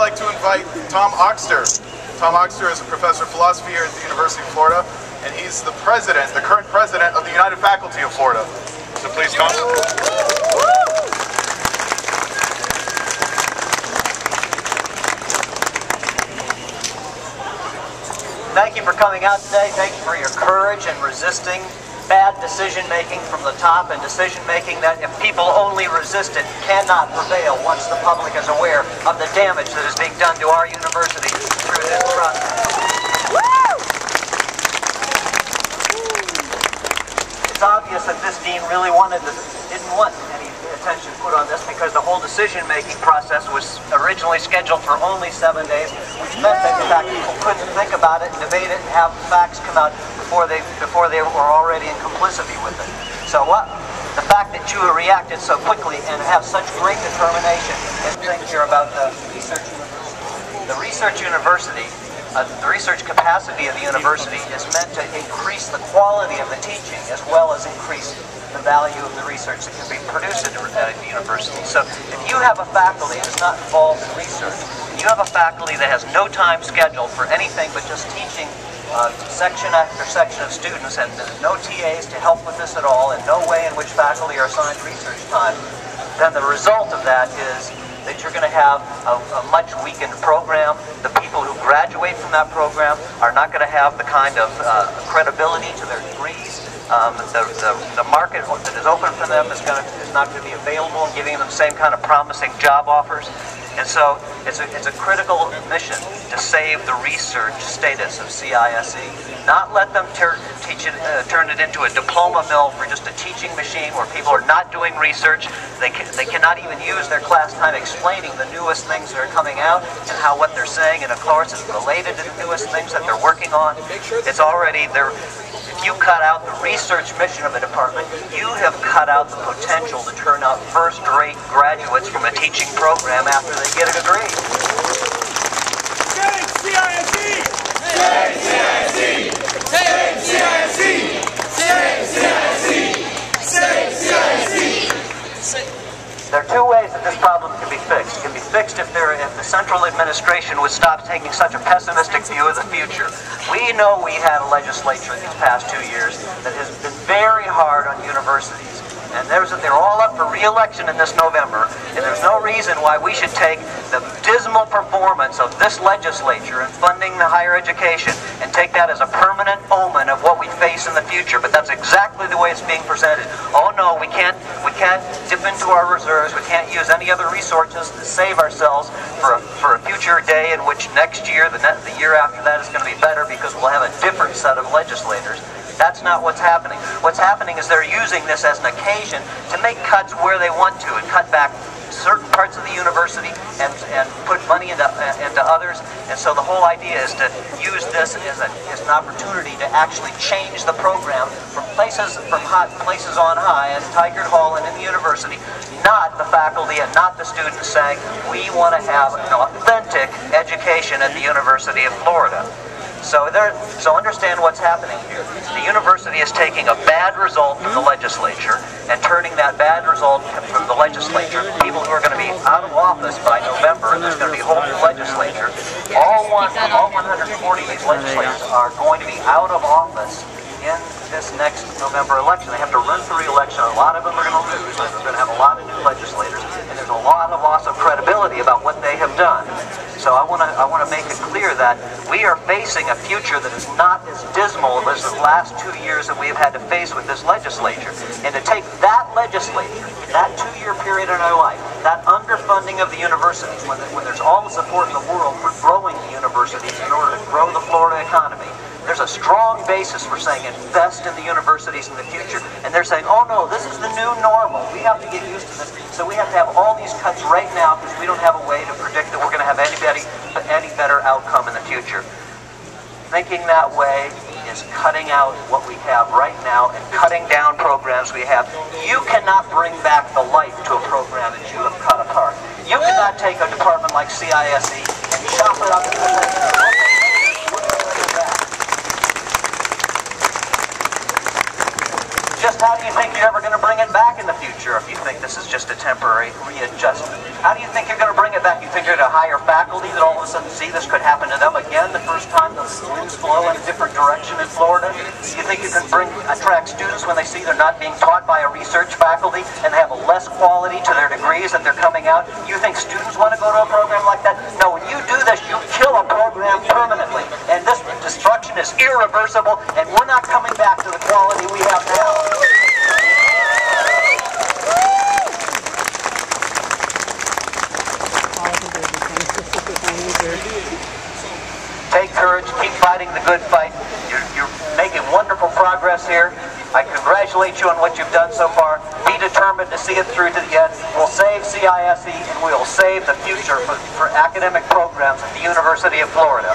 like to invite Tom Auxter. Tom Auxter is a professor of philosophy here at the University of Florida, and he's the current president of the United Faculty of Florida. So please, Tom. Thank you for coming out today. Thank you for your courage and resisting bad decision-making from the top, and decision-making that, if people only resist it, cannot prevail once the public is aware of the damage that is being done to our university through this process. It's obvious that this dean really didn't want any attention put on this, because the whole decision-making process was originally scheduled for only 7 days, which meant that, in fact, people couldn't think about it and debate it and have facts come out before they were already in complicity with it. So the fact that you reacted so quickly and have such great determination, and think here about the research university. The research capacity of the university is meant to increase the quality of the teaching as well as increase the value of the research that can be produced at the university. So if you have a faculty that's not involved in research, you have a faculty that has no time scheduled for anything but just teaching section after section of students, and no TAs to help with this at all, and no way in which faculty are assigned research time, then the result of that is that you're going to have a much weakened program. The people who graduate from that program are not going to have the kind of credibility to their degrees. The market that is open for them is not going to be available and giving them the same kind of promising job offers. And so it's a critical mission to save the research status of CISE. Not let them turn it into a diploma mill for just a teaching machine where people are not doing research. They cannot even use their class time explaining the newest things that are coming out and how what they're saying in a course is related to the newest things that they're working on. It's already there. If you cut out the research mission of the department, you have cut out the potential to turn out first-rate graduates from a teaching program after they get a degree. Save CISE! Save CISE! Save CISE! Save CISE! Save CISE! There are two ways that this problem can be fixed. It can be fixed if the central administration would stop taking such a pessimistic view of the future. We know we had a legislature these past 2 years that has been very hard on universities. And they're all up for re-election in this November, and there's no reason why we should take the dismal performance of this legislature in funding the higher education and take that as a permanent omen of what we face in the future. But that's exactly the way it's being presented. Oh no, we can't dip into our reserves, we can't use any other resources to save ourselves for a future day in which next year, the year after that, is going to be better because we'll have a different set of legislators. That's not what's happening. What's happening is they're using this as an occasion to make cuts where they want to and cut back certain parts of the university and put money into others. And so the whole idea is to use this as an opportunity to actually change the program from places on high at Tigard Hall and in the university, not the faculty and not the students saying, we want to have an authentic education at the University of Florida. So understand what's happening here. The university is taking a bad result from the legislature and turning that bad result from the legislature, people who are going to be out of office by November, and there's going to be a whole new legislature. All 140 of these legislators are going to be out of office in this next November election. They have to run for re-election. A lot of them are going to lose. We're going to have a lot of new legislators, and there's a lot of loss of credibility about what they have done. So I want to make it clear that we are facing a future that is not as dismal as the last 2 years that we have had to face with this legislature. And to take that legislature, that 2-year period in our life, that underfunding of the universities, when there's all the support in the world for growing the universities in order to grow the Florida economy, there's a strong basis for saying invest in the universities in the future. And they're saying, oh no, this is the new normal. We have to get used to this. So we have to have all these cuts right now because we don't have a way to predict that we're going to have any better outcome in the future. Thinking that way is cutting out what we have right now and cutting down programs we have. You cannot bring back the life to a program that you have cut apart. You cannot take a department like CISE and chop it up and just how do you think you're ever going to bring it back in the future? future, if you think this is just a temporary readjustment? How do you think you're going to bring it back? You think you're going to hire faculty that all of a sudden see this could happen to them again the first time the winds blow in a different direction in Florida? Do you think you can attract students when they see they're not being taught by a research faculty and they have a less quality to their degrees that they're coming out? You think students want to go to a program like that? No, when you do this, you kill a program permanently. And this destruction is irreversible, and we're not coming back to the quality we have now. Take courage, keep fighting the good fight. You're making wonderful progress here. I congratulate you on what you've done so far. Be determined to see it through to the end. We'll save CISE, and we'll save the future for academic programs at the University of Florida.